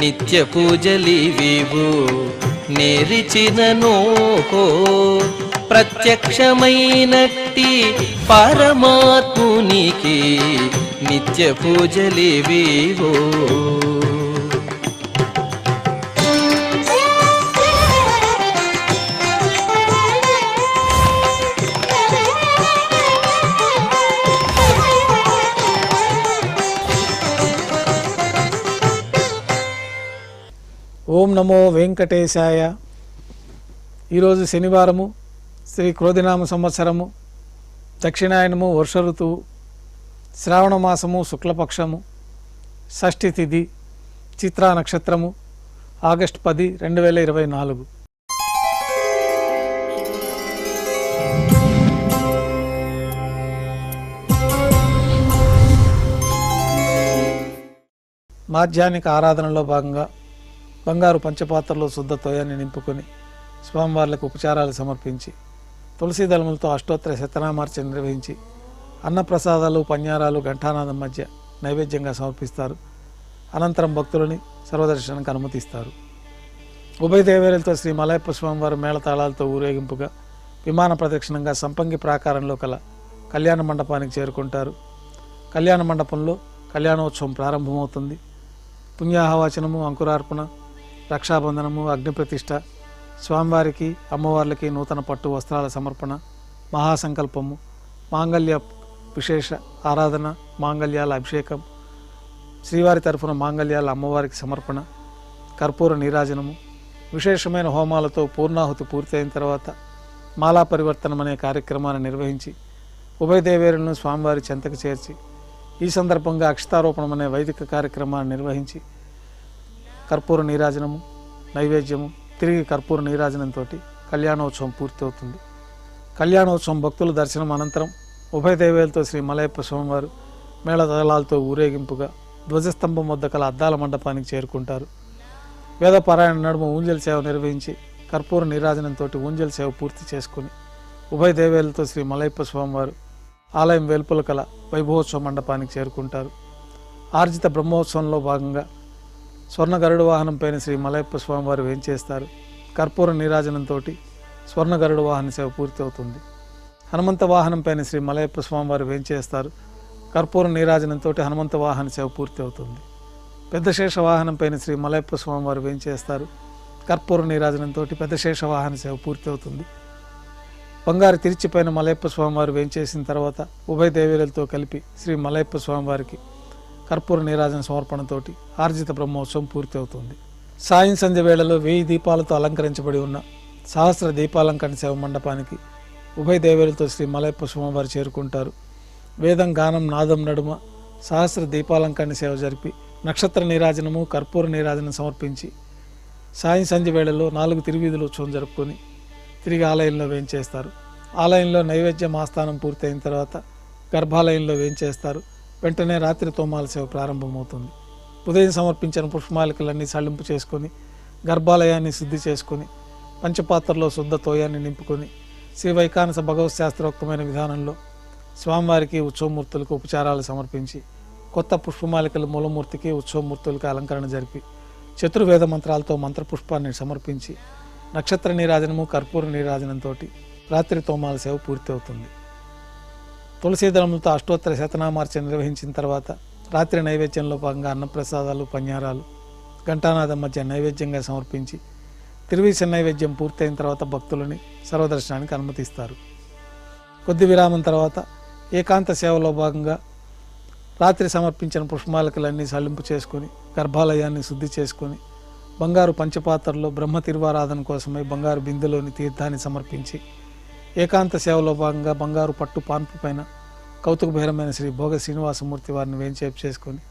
నిత్య పూజలివివు నేరిచినను ప్రత్యక్షమైనట్టి పరమాత్మునికి నిత్య పూజలివివు. ఓం నమో వెంకటేశాయ. ఈరోజు శనివారము, శ్రీ క్రోధినామ సంవత్సరము, దక్షిణాయనము, వర్ష ఋతువు, శ్రావణ మాసము, శుక్లపక్షము, షష్ఠి తిథి, చిత్రా నక్షత్రము, ఆగస్టు 10, 2024. మాధ్యాహ్నిక ఆరాధనలో భాగంగా బంగారు పంచపాత్రలో శుద్ధ తోయాన్ని నింపుకొని స్వామివార్లకు ఉపచారాలు సమర్పించి తులసి దళములతో అష్టోత్తర శతనామార్చన నిర్వహించి అన్నప్రసాదాలు, పన్యారాలు ఘంటానాదం మధ్య నైవేద్యంగా సమర్పిస్తారు. అనంతరం భక్తులని సర్వదర్శనానికి అనుమతిస్తారు. ఉభయ దేవేరులతో శ్రీ మలయప్ప స్వామివారు మేళతాళాలతో ఊరేగింపుగా విమాన ప్రదక్షిణంగా సంపంగి ప్రాకారంలో కల కళ్యాణ మండపానికి చేరుకుంటారు. కళ్యాణ మండపంలో కళ్యాణోత్సవం ప్రారంభమవుతుంది. పుణ్యాహవాచనము, అంకురార్పణ, రక్షాబంధనము, అగ్నిప్రతిష్ఠ, స్వామివారికి అమ్మవార్లకి నూతన పట్టు వస్త్రాల సమర్పణ, మహాసంకల్పము, మాంగళ్య విశేష ఆరాధన, మాంగళ్యాల అభిషేకం, శ్రీవారి తరఫున మాంగళ్యాల అమ్మవారికి సమర్పణ, కర్పూర నీరాజనము, విశేషమైన హోమాలతో పూర్ణాహుతి పూర్తయిన తర్వాత మాలా పరివర్తనం అనే కార్యక్రమాన్ని నిర్వహించి ఉభయ దేవేరులను స్వామివారి చెంతకు చేర్చి ఈ సందర్భంగా అక్షతారోపణం అనే వైదిక కార్యక్రమాన్ని నిర్వహించి కర్పూర నీరాజనము, నైవేద్యము, తిరిగి కర్పూర నీరాజనంతో కళ్యాణోత్సవం పూర్తి అవుతుంది. కళ్యాణోత్సవం భక్తుల దర్శనం అనంతరం ఉభయ దేవేలతో శ్రీ మలయప్ప స్వామివారు మేళతాళాలతో ఊరేగింపుగా ధ్వజస్తంభం వద్ద కల అద్దాల మండపానికి చేరుకుంటారు. వేదపారాయణ నడుమ ఊంజల్ సేవ నిర్వహించి కర్పూర నీరాజనంతో ఊంజల్ సేవ పూర్తి చేసుకుని ఉభయ దేవేలతో శ్రీ మలయప్ప స్వామివారు ఆలయం వెలుపల కల వైభవోత్సవ మండపానికి చేరుకుంటారు. ఆర్జిత బ్రహ్మోత్సవంలో భాగంగా స్వర్ణ గరుడ వాహనం పైన శ్రీ మలయప్ప స్వామివారు వేంచేస్తారు. కర్పూర నీరాజనంతో స్వర్ణ గరుడ వాహన సేవ పూర్తి అవుతుంది. హనుమంత వాహనం పైన శ్రీ మలయప్ప స్వామివారు వేంచేస్తారు. కర్పూర నీరాజనంతో హనుమంత వాహన సేవ పూర్తి అవుతుంది. పెద్ద శేష వాహనం పైన శ్రీ మలయప్ప స్వామివారు వేంచేస్తారు. కర్పూర నీరాజనంతో పెద్ద శేష వాహన సేవ పూర్తి అవుతుంది. బంగారు తిరిచిపైన మలయప్ప స్వామివారు వేంచేసిన తర్వాత ఉభయ దేవేరులతో కలిపి శ్రీ మలయప్ప స్వామివారికి కర్పూర నీరాజన సమర్పణతోటి ఆర్జిత బ్రహ్మోత్సవం పూర్తి అవుతుంది. సాయం సంధ్య వేళలో 1000 దీపాలతో అలంకరించబడి ఉన్న సహస్ర దీపాలంకరణ సేవ మండపానికి ఉభయ దేవేరులతో శ్రీ మలయప్ప స్వామివారు చేరుకుంటారు. వేదం, గానం, నాదం నడుమ సహస్ర దీపాలంకరణ సేవ జరిపి నక్షత్ర నీరాజనము, కర్పూర నీరాజనం సమర్పించి సాయం సంధ్య వేళలో 4 తిరువీధుల ఉత్సవం జరుపుకొని తిరిగి ఆలయంలో వేంచేస్తారు. ఆలయంలో నైవేద్యం ఆస్థానం పూర్తయిన తర్వాత గర్భాలయంలో వేంచేస్తారు. వెంటనే రాత్రి తోమాల సేవ ప్రారంభమవుతుంది. ఉదయం సమర్పించిన పుష్పమాలికలన్నీ సళ్ళింపు చేసుకొని గర్భాలయాన్ని శుద్ధి చేసుకొని పంచపాత్రలో శుద్ధ తోయాన్ని నింపుకొని శ్రీ వైకానస భగవత్ శాస్త్రోక్తమైన విధానంలో స్వామివారికి, ఉత్సవమూర్తులకు ఉపచారాలు సమర్పించి కొత్త పుష్పమాలికల మూలమూర్తికి, ఉత్సవమూర్తులకు అలంకరణ జరిపి చతుర్వేద మంత్రాలతో మంత్రపుష్పాన్ని సమర్పించి నక్షత్ర నీరాజనము, కర్పూర నీరాజనంతో రాత్రి తోమాల సేవ పూర్తి అవుతుంది. తులసీదళములతో అష్టోత్తర శతనామార్చన నిర్వహించిన తర్వాత రాత్రి నైవేద్యంలో భాగంగా అన్నప్రసాదాలు, పన్యారాలు ఘంటానాదం మధ్య నైవేద్యంగా సమర్పించి తిరువీస నైవేద్యం పూర్తయిన తర్వాత భక్తులని సర్వదర్శనానికి అనుమతిస్తారు. కొద్ది విరామం తర్వాత ఏకాంత సేవలో భాగంగా రాత్రి సమర్పించిన పుష్పమాలికలన్నీ సళ్ళింపు చేసుకొని గర్భాలయాన్ని శుద్ధి చేసుకొని బంగారు పంచపాత్రలో బ్రహ్మ తిరువారాధన కోసమై బంగారు బిందెలోని తీర్థాన్ని సమర్పించి ఏకాంత సేవలో భాగంగా బంగారు పట్టు పాన్పు పైన కౌతుకభైరమైన శ్రీ భోగ శ్రీనివాసమూర్తి వారిని వేంచేపు చేసుకొని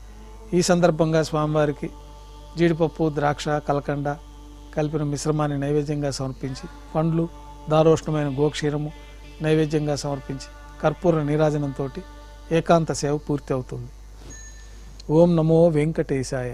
ఈ సందర్భంగా స్వామివారికి జీడిపప్పు, ద్రాక్ష, కలకండ కలిపిన మిశ్రమాన్ని నైవేద్యంగా సమర్పించి పండ్లు, దారోష్ణమైన గోక్షీరము నైవేద్యంగా సమర్పించి కర్పూర నీరాజనంతో ఏకాంత సేవ పూర్తి అవుతుంది. ఓం నమో వెంకటేశాయ.